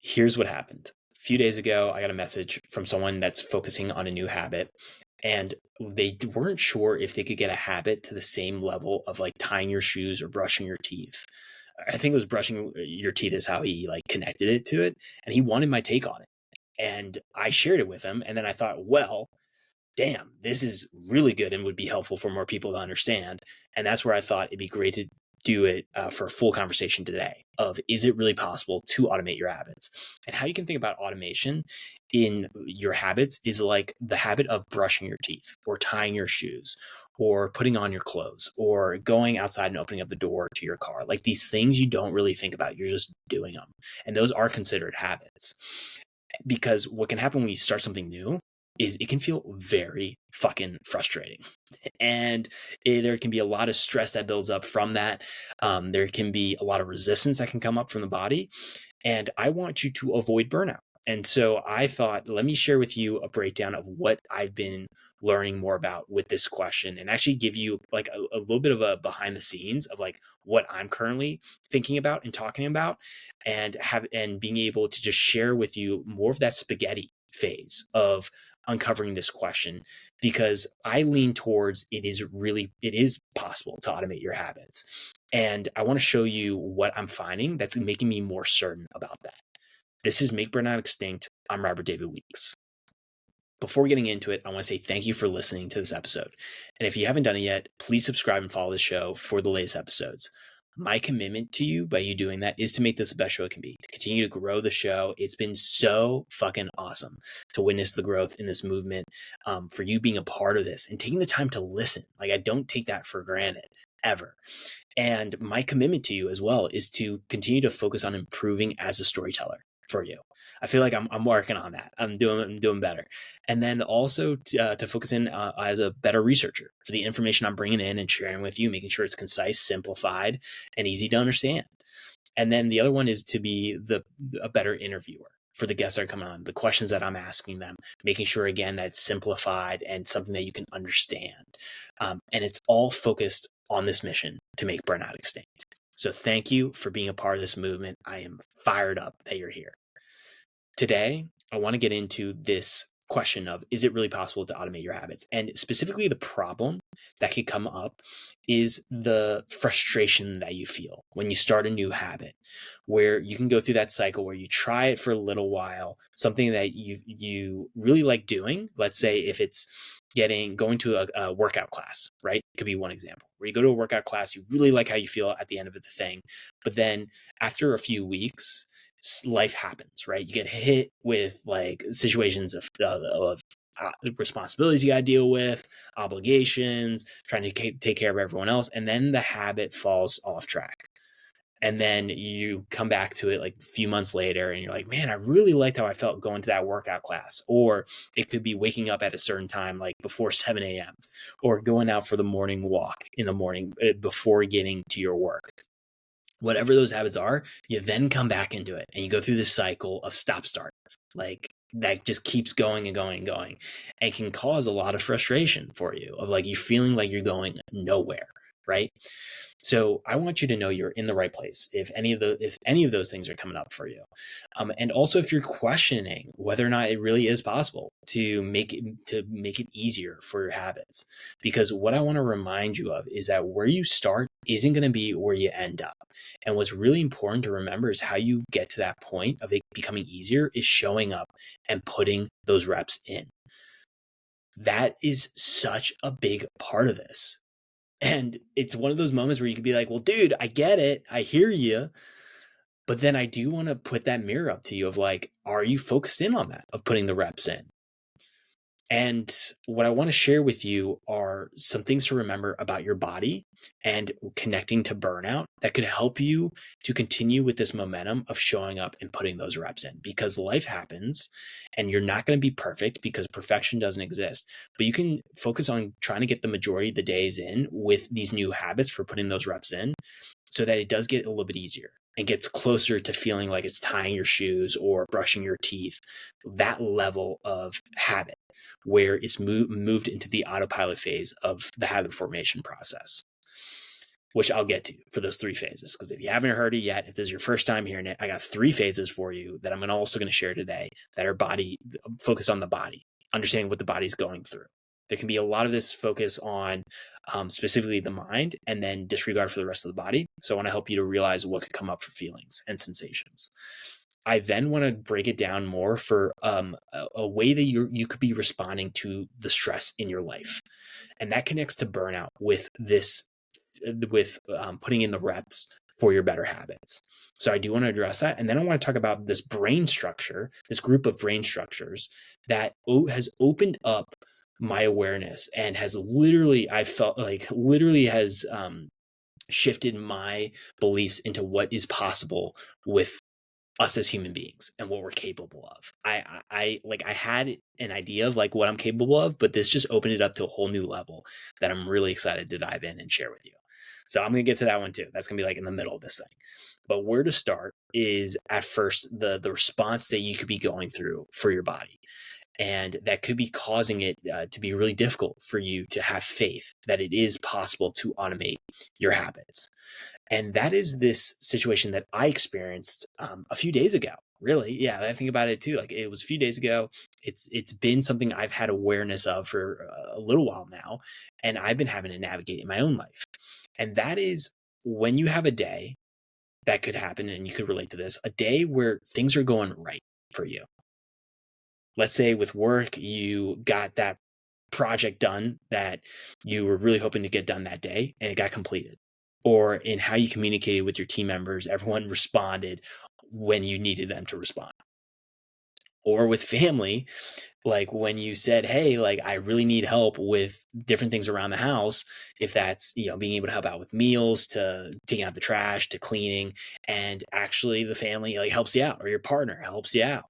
Here's what happened. A few days ago, I got a message from someone that's focusing on a new habit, and they weren't sure if they could get a habit to the same level of like tying your shoes or brushing your teeth. I think it was brushing your teeth is how he like connected it to it, and he wanted my take on it. And I shared it with him, and then I thought, well, damn, this is really good and would be helpful for more people to understand. And that's where I thought it'd be great to do it for a full conversation today of, is it really possible to automate your habits? And how you can think about automation in your habits is like the habit of brushing your teeth or tying your shoes or putting on your clothes or going outside and opening up the door to your car. Like these things you don't really think about, you're just doing them. And those are considered habits. Because what can happen when you start something new is it can feel very fucking frustrating. And there can be a lot of stress that builds up from that. There can be a lot of resistance that can come up from the body. And I want you to avoid burnout. And so I thought, let me share with you a breakdown of what I've been learning more about with this question and actually give you like a little bit of a behind the scenes of like what I'm currently thinking about and talking about, and being able to just share with you more of that spaghetti phase of uncovering this question, because I lean towards it is possible to automate your habits. And I want to show you what I'm finding that's making me more certain about that. This is Make Burnout Extinct. I'm Robert David Weeks. Before getting into it, I want to say thank you for listening to this episode. And if you haven't done it yet, please subscribe and follow the show for the latest episodes. My commitment to you by you doing that is to make this the best show it can be, to continue to grow the show. It's been so fucking awesome to witness the growth in this movement, for you being a part of this and taking the time to listen. Like I don't take that for granted ever. And my commitment to you as well is to continue to focus on improving as a storyteller for you. I feel like I'm working on that. I'm doing better. And then also to focus in as a better researcher for the information I'm bringing in and sharing with you, making sure it's concise, simplified, and easy to understand. And then the other one is to be a better interviewer for the guests that are coming on, the questions that I'm asking them, making sure, again, that it's simplified and something that you can understand. And it's all focused on this mission to make burnout extinct. So thank you for being a part of this movement. I am fired up that you're here. Today, I want to get into this question of, is it really possible to automate your habits? And specifically the problem that could come up is the frustration that you feel when you start a new habit, where you can go through that cycle where you try it for a little while, something that you really like doing. Let's say if it's going to a workout class, right? Could be one example where you go to a workout class, you really like how you feel at the end of the thing. But then after a few weeks, life happens, right? You get hit with like situations of responsibilities you got to deal with, obligations, trying to take care of everyone else. And then the habit falls off track. And then you come back to it like a few months later and you're like, man, I really liked how I felt going to that workout class. Or it could be waking up at a certain time, like before 7 a.m. or going out for the morning walk in the morning before getting to your work. Whatever those habits are, you then come back into it and you go through this cycle of stop start. Like that just keeps going and going and going, and can cause a lot of frustration for you of like you feeling like you're going nowhere, right? So I want you to know you're in the right place if any of those things are coming up for you, and also if you're questioning whether or not it really is possible to make it easier for your habits. Because what I want to remind you of is that where you start isn't going to be where you end up. And what's really important to remember is how you get to that point of it becoming easier is showing up and putting those reps in. That is such a big part of this. And it's one of those moments where you could be like, well, dude, I get it. I hear you. But then I do want to put that mirror up to you of like, are you focused in on that, of putting the reps in? And what I want to share with you are some things to remember about your body and connecting to burnout that could help you to continue with this momentum of showing up and putting those reps in, because life happens and you're not going to be perfect because perfection doesn't exist. But you can focus on trying to get the majority of the days in with these new habits for putting those reps in so that it does get a little bit easier and gets closer to feeling like it's tying your shoes or brushing your teeth, that level of habit where it's moved into the autopilot phase of the habit formation process. which I'll get to for those 3 phases. Because if you haven't heard it yet, if this is your first time hearing it, I got 3 phases for you that I'm also going to share today that are focus on the body, understanding what the body's going through. There can be a lot of this focus on specifically the mind and then disregard for the rest of the body. So I want to help you to realize what could come up for feelings and sensations. I then want to break it down more for a way that you could be responding to the stress in your life. And that connects to burnout with putting in the reps for your better habits. So I do want to address that. And then I want to talk about this brain structure, this group of brain structures that has opened up my awareness and has literally, I felt like literally has shifted my beliefs into what is possible with us as human beings and what we're capable of. I had an idea of like what I'm capable of, but this just opened it up to a whole new level that I'm really excited to dive in and share with you. So I'm going to get to that one too. That's going to be like in the middle of this thing. But where to start is at first the response that you could be going through for your body. And that could be causing it to be really difficult for you to have faith that it is possible to automate your habits. And that is this situation that I experienced a few days ago. Really, yeah, I think about it too. Like it was a few days ago. It's been something I've had awareness of for a little while now, and I've been having to navigate in my own life. And that is when you have a day that could happen, and you could relate to this, a day where things are going right for you. Let's say with work, you got that project done that you were really hoping to get done that day, and it got completed. Or in how you communicated with your team members, everyone responded when you needed them to respond. Or with family, like when you said, hey, like I really need help with different things around the house, if that's, being able to help out with meals, to taking out the trash, to cleaning, and actually the family like helps you out, or your partner helps you out,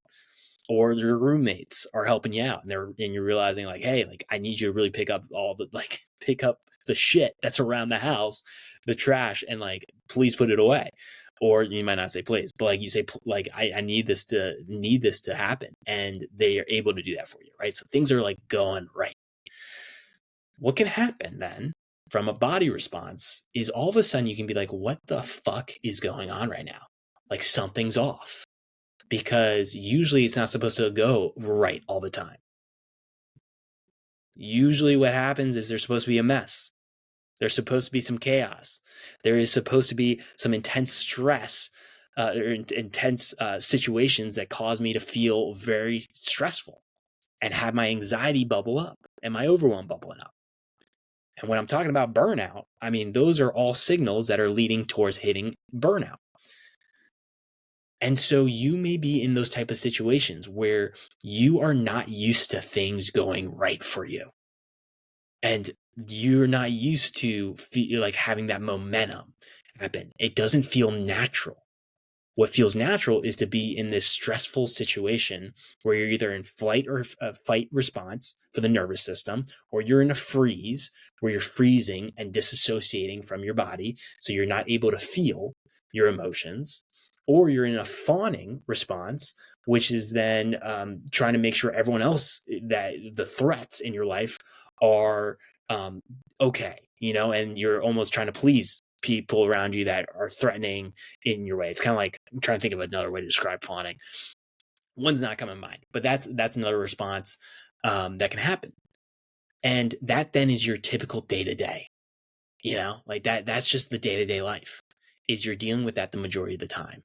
or your roommates are helping you out, and you're realizing like, hey, like I need you to really pick up the shit that's around the house, the trash, and like please put it away. Or you might not say please, but like you say, like I need this to happen, and they are able to do that for you, right? So things are like going right. What can happen then from a body response is all of a sudden you can be like, what the fuck is going on right now? Like something's off, because usually it's not supposed to go right all the time. Usually what happens is there's supposed to be a mess. There's supposed to be some chaos. There is supposed to be some intense stress or intense situations that cause me to feel very stressful and have my anxiety bubble up and my overwhelm bubbling up. And when I'm talking about burnout, I mean, those are all signals that are leading towards hitting burnout. And so you may be in those type of situations where you are not used to things going right for you. And you're not used to feel like having that momentum happen. It doesn't feel natural. What feels natural is to be in this stressful situation where you're either in flight or fight response for the nervous system, or you're in a freeze where you're freezing and disassociating from your body, so you're not able to feel your emotions, or you're in a fawning response, which is then trying to make sure everyone else, that the threats in your life are okay, and you're almost trying to please people around you that are threatening in your way. It's kind of like, I'm trying to think of another way to describe fawning. One's not coming to mind, but that's another response that can happen. And that then is your typical day-to-day, like that's just the day-to-day life, is you're dealing with that the majority of the time,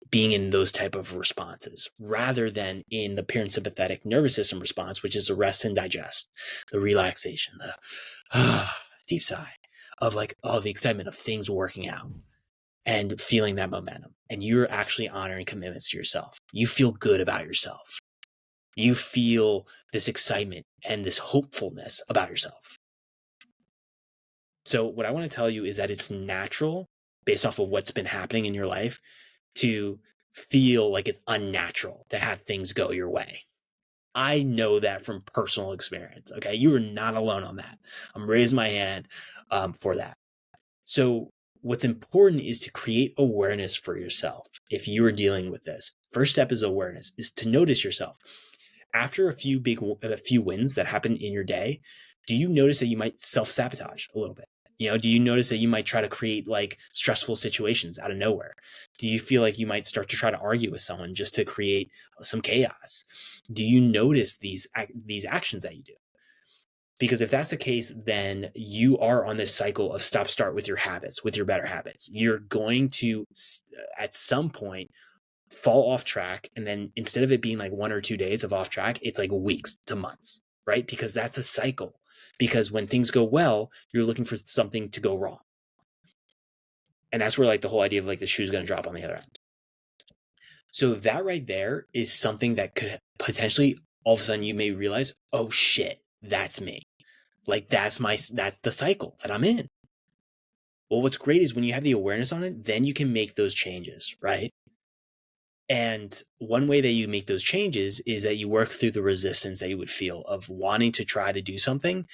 being in those type of responses, rather than in the parasympathetic nervous system response, which is the rest and digest, the relaxation, the deep sigh of like, the excitement of things working out and feeling that momentum. And you're actually honoring commitments to yourself. You feel good about yourself. You feel this excitement and this hopefulness about yourself. So what I want to tell you is that it's natural, based off of what's been happening in your life, to feel like it's unnatural to have things go your way. I know that from personal experience. Okay. You are not alone on that. I'm raising my hand for that. So what's important is to create awareness for yourself. If you are dealing with this, first step is awareness, is to notice yourself. After a few wins that happen in your day, do you notice that you might self-sabotage a little bit? Do you notice that you might try to create like stressful situations out of nowhere? Do you feel like you might start to try to argue with someone just to create some chaos? Do you notice these actions that you do? Because if that's the case, then you are on this cycle of stop start with your habits, with your better habits. You're going to at some point fall off track, and then instead of it being like 1 or 2 days of off track, it's like weeks to months, right? Because that's a cycle. Because when things go well, you're looking for something to go wrong. And that's where like the whole idea of like the shoe's going to drop on the other end. So that right there is something that could potentially all of a sudden you may realize, oh shit, that's me. Like that's the cycle that I'm in. Well, what's great is when you have the awareness on it, then you can make those changes, right? And one way that you make those changes is that you work through the resistance that you would feel of wanting to try to do something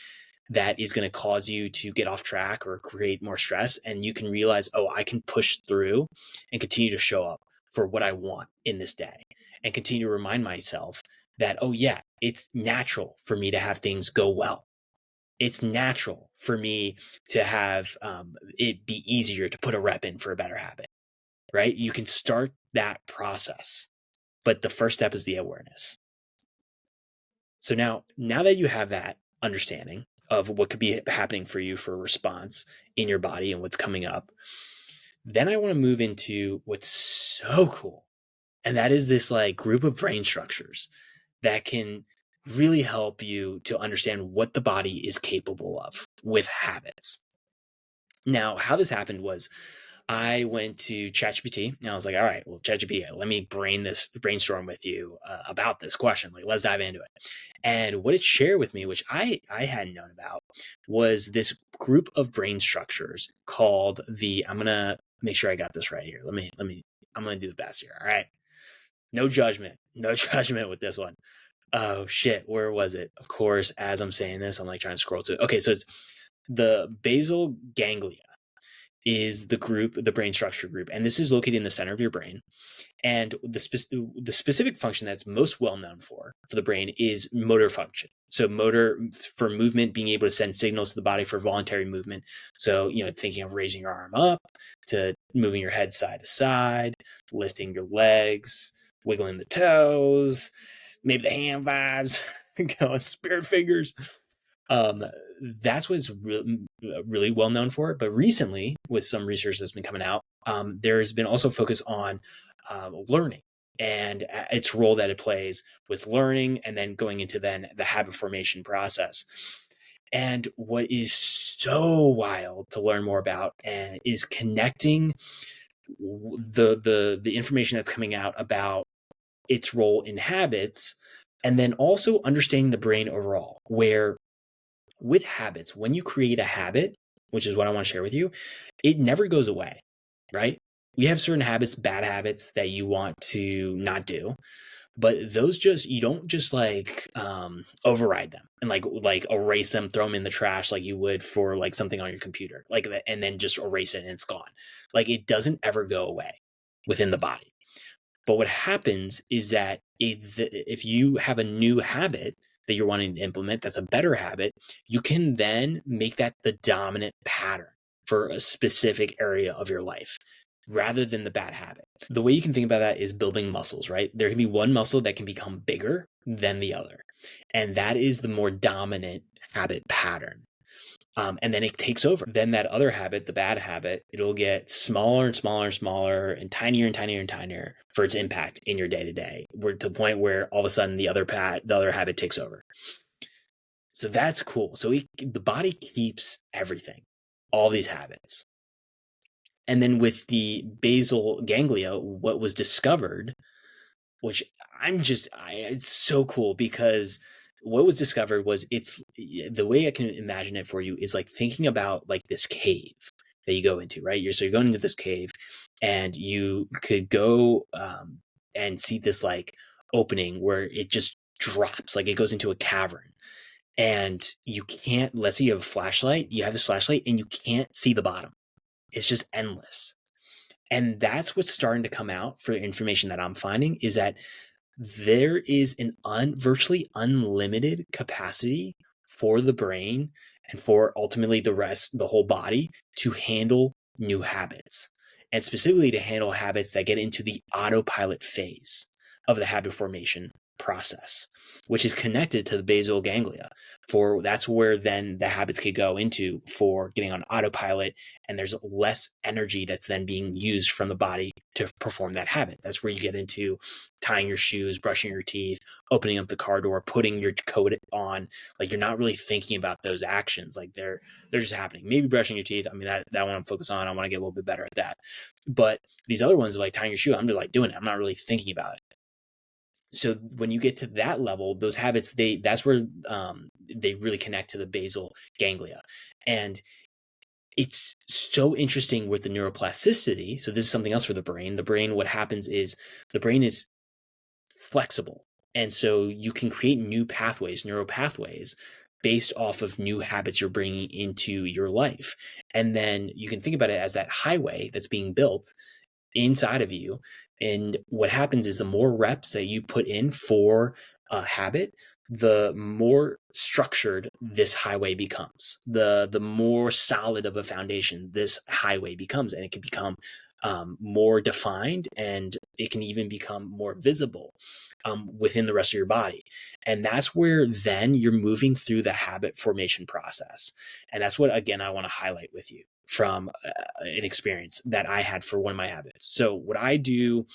that is going to cause you to get off track or create more stress. And you can realize, oh, I can push through and continue to show up for what I want in this day, and continue to remind myself that, oh yeah, it's natural for me to have things go well. It's natural for me to have it be easier to put a rep in for a better habit, right? You can start that process, but the first step is the awareness. So now that you have that understanding of what could be happening for you for a response in your body and what's coming up, then I want to move into what's so cool. And that is this like group of brain structures that can really help you to understand what the body is capable of with habits. Now, how this happened was I went to ChatGPT and I was like, all right, well, ChatGPT, let me brainstorm with you about this question. Like, let's dive into it. And what it shared with me, which I hadn't known about, was this group of brain structures called I'm going to make sure I got this right here. I'm going to do the best here. All right. No judgment with this one. Oh shit. Where was it? Of course, as I'm saying this, I'm like trying to scroll to it. Okay. So it's the basal ganglia is the brain structure group. And this is located in the center of your brain. And the specific function that's most well known for the brain is motor function. So motor for movement, being able to send signals to the body for voluntary movement. So, thinking of raising your arm up, to moving your head side to side, lifting your legs, wiggling the toes, maybe the hand vibes, going spirit fingers. That's what's really well known for. But recently, with some research that's been coming out, there's been also focus on learning and its role that it plays with learning, and then going into then the habit formation process. And what is so wild to learn more about is connecting the information that's coming out about its role in habits, and then also understanding the brain overall, where with habits, when you create a habit, which is what I want to share with you, it never goes away, right? We have certain habits, bad habits that you want to not do, but those you don't just like override them and like erase them, throw them in the trash like you would for like something on your computer, like that, and then just erase it and it's gone. Like it doesn't ever go away within the body. But what happens is that if you have a new habit that you're wanting to implement, that's a better habit, you can then make that the dominant pattern for a specific area of your life rather than the bad habit. The way you can think about that is building muscles, right? There can be one muscle that can become bigger than the other. And that is the more dominant habit pattern. And then it takes over. Then that other habit, the bad habit, it'll get smaller and smaller and smaller and tinier and tinier and tinier for its impact in your day to day. We're to the point where all of a sudden the other habit takes over. So that's cool. So the body keeps everything, all these habits. And then with the basal ganglia, what was discovered, which it's so cool, because what was discovered was the way I can imagine it for you is like thinking about like this cave that you go into, right? So you're going into this cave and you could go and see this like opening where it just drops, like it goes into a cavern, and you can't, let's say you have this flashlight and you can't see the bottom. It's just endless. And that's what's starting to come out for information that I'm finding, is that there is an virtually unlimited capacity for the brain and for ultimately the whole body to handle new habits, and specifically to handle habits that get into the autopilot phase of the habit formation process, which is connected to the basal ganglia. For that's where then the habits could go into for getting on autopilot, and there's less energy that's then being used from the body to perform that habit. That's where you get into tying your shoes, brushing your teeth, opening up the car door, putting your coat on. Like, you're not really thinking about those actions. Like, they're just happening. Maybe brushing your teeth. I mean, that one I'm focused on. I want to get a little bit better at that. But these other ones, like tying your shoe, I'm just like doing it. I'm not really thinking about it. So when you get to that level, those habits, that's where they really connect to the basal ganglia. And it's so interesting with the neuroplasticity. So this is something else for the brain. The brain, what happens is the brain is flexible. And so you can create new pathways, neural pathways, based off of new habits you're bringing into your life. And then you can think about it as that highway that's being built inside of you. And what happens is the more reps that you put in for a habit, the more structured this highway becomes, the more solid of a foundation this highway becomes, and it can become more defined, and it can even become more visible within the rest of your body. And that's where then you're moving through the habit formation process. And that's what, again, I want to highlight with you from an experience that I had for one of my habits. So what I do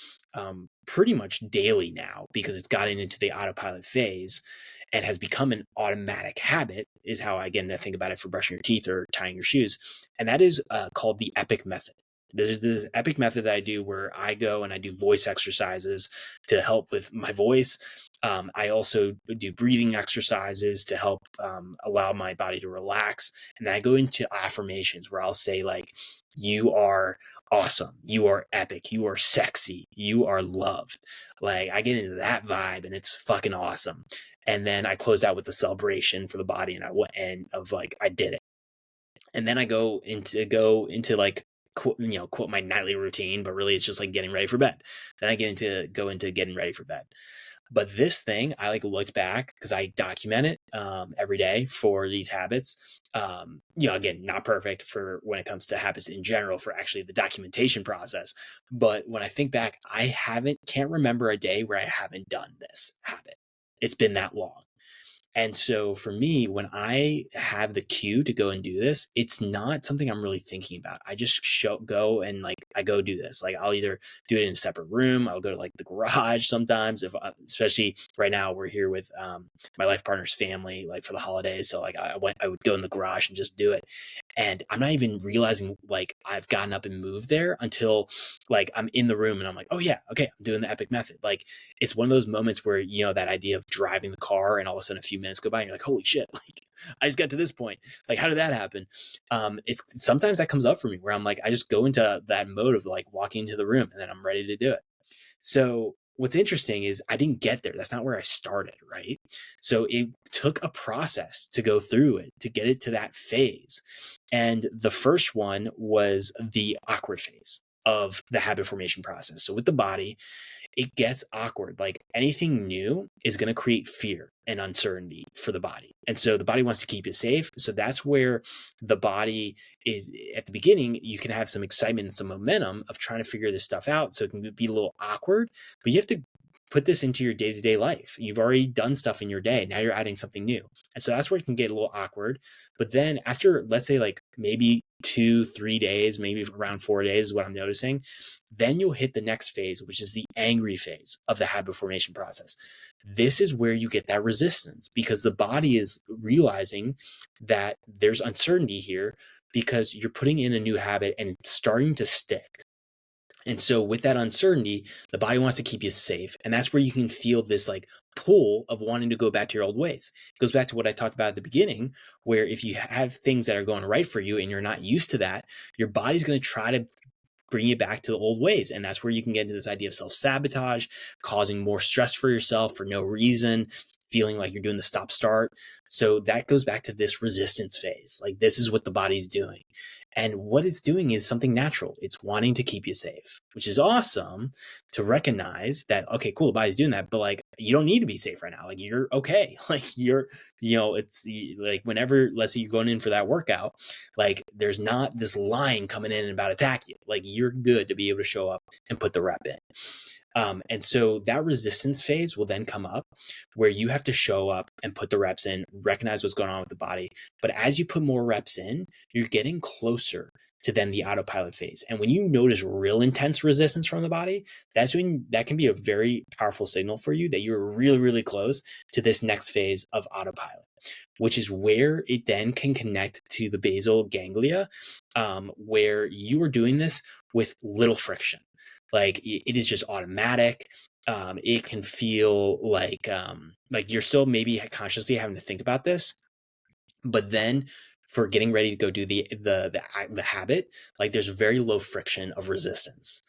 pretty much daily now, because it's gotten into the autopilot phase and has become an automatic habit, is how I get to think about it for brushing your teeth or tying your shoes. And that is called the EPIC method. There's this EPIC method that I do where I go and I do voice exercises to help with my voice. I also do breathing exercises to help allow my body to relax. And then I go into affirmations where I'll say, like, you are awesome, you are epic, you are sexy, you are loved. Like, I get into that vibe and it's fucking awesome. And then I closed out with a celebration for the body, and I did it. And then I go into like, quote my nightly routine, but really it's just like getting ready for bed. Then I go into getting ready for bed. But this thing, I like looked back because I document it every day for these habits. Again, not perfect for when it comes to habits in general, for actually the documentation process. But when I think back, can't remember a day where I haven't done this habit. It's been that long. And so for me, when I have the cue to go and do this, it's not something I'm really thinking about. I just go and like, I go do this. Like, I'll either do it in a separate room. I'll go to like the garage sometimes, especially right now we're here with my life partner's family, like for the holidays. So like I would go in the garage and just do it. And I'm not even realizing like I've gotten up and moved there until like I'm in the room and I'm like, oh yeah, okay, I'm doing the EPIC method. Like, it's one of those moments where, that idea of driving the car and all of a sudden a few minutes go by and you're like, holy shit, like I just got to this point. Like, how did that happen? It's sometimes that comes up for me where I'm like, I just go into that mode of like walking into the room and then I'm ready to do it. So what's interesting is I didn't get there. That's not where I started, right? So it took a process to go through it, to get it to that phase. And the first one was the awkward phase of the habit formation process. So with the body, it gets awkward. Like, anything new is going to create fear and uncertainty for the body. And so the body wants to keep you safe. So that's where the body is at the beginning. You can have some excitement and some momentum of trying to figure this stuff out. So it can be a little awkward, but you have to put this into your day-to-day life. You've already done stuff in your day. Now you're adding something new. And so that's where it can get a little awkward. But then after, let's say like maybe 2-3 days, maybe around 4 days is what I'm noticing, then you'll hit the next phase, which is the angry phase of the habit formation process. This is where you get that resistance, because the body is realizing that there's uncertainty here because you're putting in a new habit and it's starting to stick. And so with that uncertainty, the body wants to keep you safe. And that's where you can feel this like pull of wanting to go back to your old ways. It goes back to what I talked about at the beginning, where if you have things that are going right for you and you're not used to that, your body's going to try to bring you back to the old ways. And that's where you can get into this idea of self-sabotage, causing more stress for yourself for no reason, feeling like you're doing the stop start. So that goes back to this resistance phase. Like, this is what the body's doing. And what it's doing is something natural. It's wanting to keep you safe, which is awesome to recognize that, okay, cool, the body's doing that. But like, you don't need to be safe right now. Like you're okay. Like it's like whenever, let's say you're going in for that workout, like there's not this line coming in and about to attack you. Like you're good to be able to show up and put the rep in. And so that resistance phase will then come up where you have to show up and put the reps in, recognize what's going on with the body. But as you put more reps in, you're getting closer to then the autopilot phase. And when you notice real intense resistance from the body, that's when that can be a very powerful signal for you that you're really, really close to this next phase of autopilot, which is where it then can connect to the basal ganglia, where you are doing this with little friction. Like it is just automatic. It can feel like you're still maybe consciously having to think about this, but then for getting ready to go do the habit, like there's very low friction of resistance.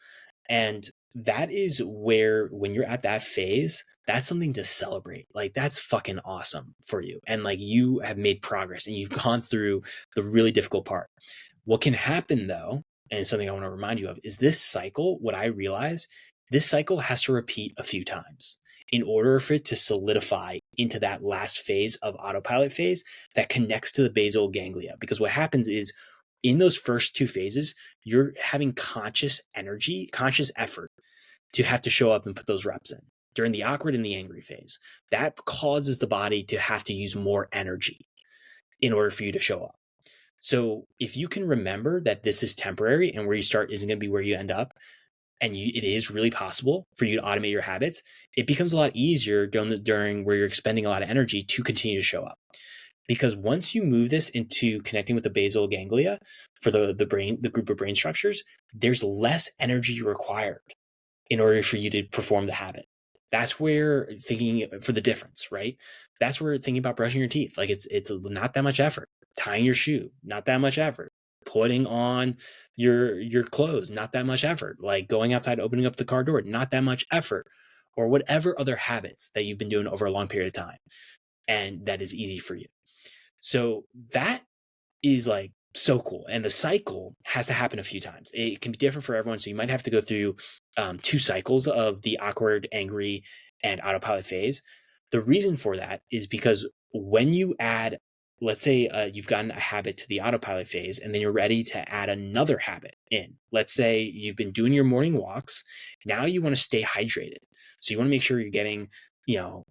And that is where, when you're at that phase, that's something to celebrate. Like that's fucking awesome for you. And like you have made progress and you've gone through the really difficult part. What can happen though, and something I want to remind you of, is this cycle, what I realize, this cycle has to repeat a few times in order for it to solidify into that last phase of autopilot phase that connects to the basal ganglia. Because what happens is in those first two phases, you're having conscious energy, conscious effort to have to show up and put those reps in. During the awkward and the angry phase, that causes the body to have to use more energy in order for you to show up. So if you can remember that this is temporary and where you start isn't going to be where you end up, and it is really possible for you to automate your habits, it becomes a lot easier during where you're expending a lot of energy to continue to show up. Because once you move this into connecting with the basal ganglia for the brain, the group of brain structures, there's less energy required in order for you to perform the habit. That's where thinking for the difference, right? That's where thinking about brushing your teeth, like it's not that much effort. Tying your shoe, not that much effort. Putting on your clothes, not that much effort. Like going outside, opening up the car door, not that much effort. Or whatever other habits that you've been doing over a long period of time, and that is easy for you. So that is like so cool. And the cycle has to happen a few times. It can be different for everyone. So you might have to go through 2 cycles of the awkward, angry, and autopilot phase. The reason for that is because when you add, let's say you've gotten a habit to the autopilot phase and then you're ready to add another habit in. Let's say you've been doing your morning walks. Now you want to stay hydrated. So you want to make sure you're getting,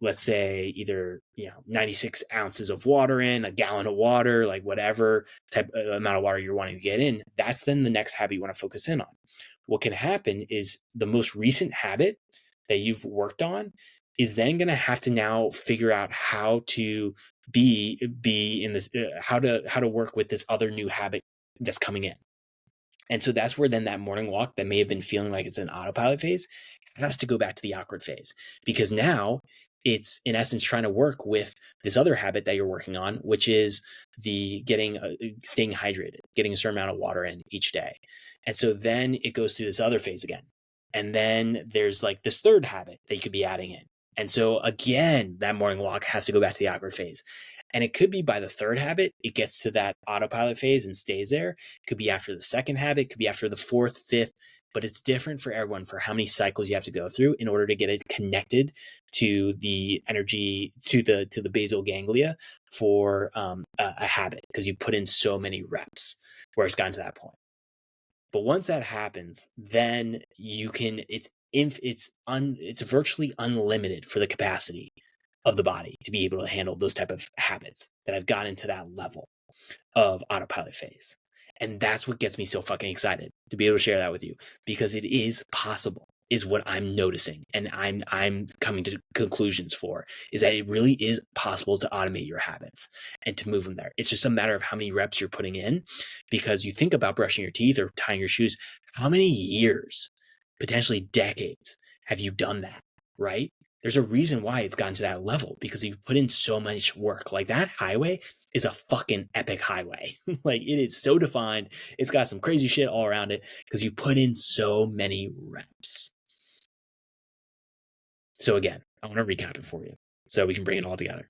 let's say either, 96 ounces of water in, a gallon of water, like whatever type amount of water you're wanting to get in. That's then the next habit you want to focus in on. What can happen is the most recent habit that you've worked on is then going to have to now figure out how to be in this, how to work with this other new habit that's coming in. And so that's where then that morning walk that may have been feeling like it's an autopilot phase has to go back to the awkward phase, because now it's in essence trying to work with this other habit that you're working on, which is the staying hydrated, getting a certain amount of water in each day. And so then it goes through this other phase again. And then there's like this third habit that you could be adding in. And so again, that morning walk has to go back to the awkward phase. And it could be by the third habit, it gets to that autopilot phase and stays there. It could be after the second habit, it could be after the fourth, fifth, but it's different for everyone for how many cycles you have to go through in order to get it connected to the energy, to the basal ganglia for a habit, because you put in so many reps where it's gotten to that point. But once that happens, then you can, it's virtually unlimited for the capacity of the body to be able to handle those type of habits that have gotten to that level of autopilot phase. And that's what gets me so fucking excited to be able to share that with you, because it is possible, is what I'm noticing. And I'm coming to conclusions for, is that it really is possible to automate your habits and to move them there. It's just a matter of how many reps you're putting in, because you think about brushing your teeth or tying your shoes. How many years, potentially decades, have you done that, right? There's a reason why it's gotten to that level, because you've put in so much work. Like that highway is a fucking epic highway. Like it is so defined. It's got some crazy shit all around it because you put in so many reps. So again, I want to recap it for you so we can bring it all together.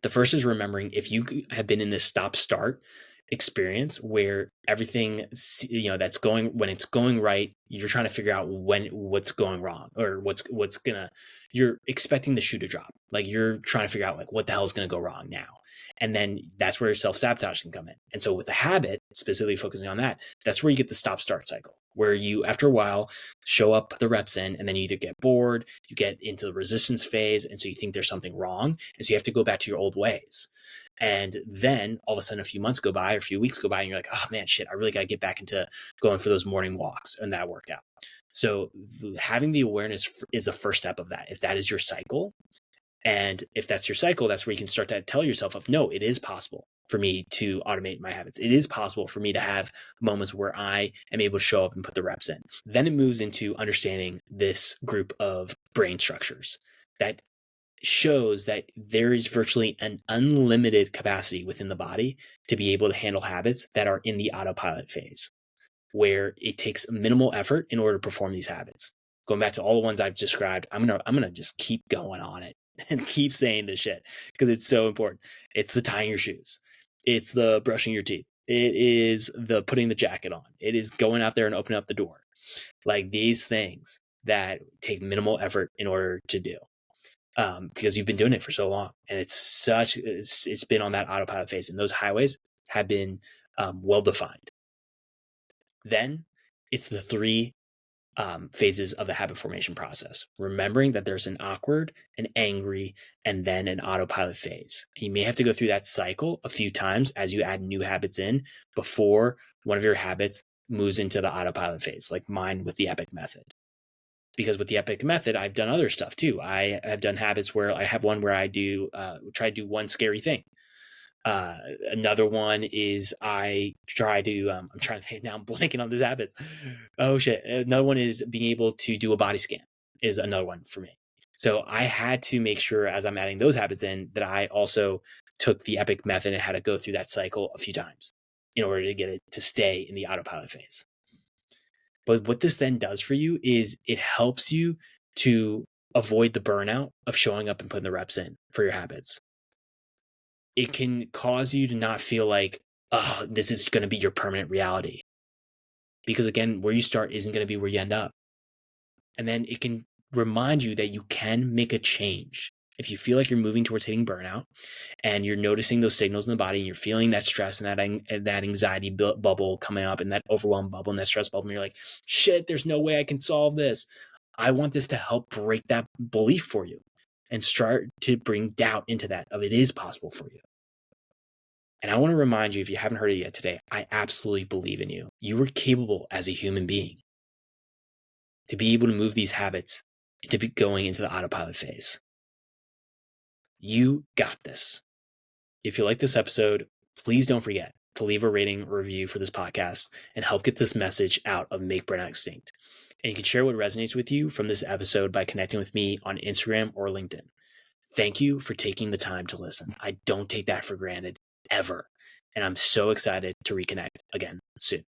The first is remembering, if you have been in this stop-start experience where everything, that's when it's going right, you're trying to figure out what's going wrong, or you're expecting the shoe to drop. Like, you're trying to figure out, like, what the hell is going to go wrong now. And then that's where self-sabotage can come in. And so with a habit, specifically focusing on that, that's where you get the stop-start cycle, where you, after a while, show up, put the reps in, and then you either get bored, you get into the resistance phase, and so you think there's something wrong, and so you have to go back to your old ways. And then all of a sudden, a few months go by, or a few weeks go by, and you're like, oh man, shit, I really got to get back into going for those morning walks and that workout. So having the awareness is the first step of that. If that is your cycle, and if that's your cycle, that's where you can start to tell yourself of, no, it is possible for me to automate my habits. It is possible for me to have moments where I am able to show up and put the reps in. Then it moves into understanding this group of brain structures that shows that there is virtually an unlimited capacity within the body to be able to handle habits that are in the autopilot phase, where it takes minimal effort in order to perform these habits. Going back to all the ones I've described, I'm gonna just keep going on it and keep saying this shit because it's so important. It's the tying your shoes. It's the brushing your teeth. It is the putting the jacket on. It is going out there and opening up the door. Like, these things that take minimal effort in order to do. Because you've been doing it for so long, and it's been on that autopilot phase, and those highways have been well defined. Then it's the three phases of the habit formation process, remembering that there's an awkward, an angry, and then an autopilot phase. You may have to go through that cycle a few times as you add new habits in before one of your habits moves into the autopilot phase, like mine with the EPIC method. Because with the EPIC method, I've done other stuff too. I have done habits where I have one where I try to do one scary thing. Another one is I try to, I'm trying to think now, I'm blanking on these habits. Oh shit. Another one is being able to do a body scan is another one for me. So I had to make sure, as I'm adding those habits in, that I also took the EPIC method and had to go through that cycle a few times in order to get it to stay in the autopilot phase. But what this then does for you is it helps you to avoid the burnout of showing up and putting the reps in for your habits. It can cause you to not feel like, oh, this is going to be your permanent reality. Because again, where you start isn't going to be where you end up. And then it can remind you that you can make a change. If you feel like you're moving towards hitting burnout and you're noticing those signals in the body and you're feeling that stress and that anxiety bubble coming up and that overwhelm bubble and that stress bubble, and you're like, shit, there's no way I can solve this. I want this to help break that belief for you and start to bring doubt into that of it is possible for you. And I want to remind you, if you haven't heard it yet today, I absolutely believe in you. You are capable as a human being to be able to move these habits and to be going into the autopilot phase. You got this. If you like this episode, please don't forget to leave a rating or review for this podcast and help get this message out of Make Burnout Extinct. And you can share what resonates with you from this episode by connecting with me on Instagram or LinkedIn. Thank you for taking the time to listen. I don't take that for granted ever. And I'm so excited to reconnect again soon.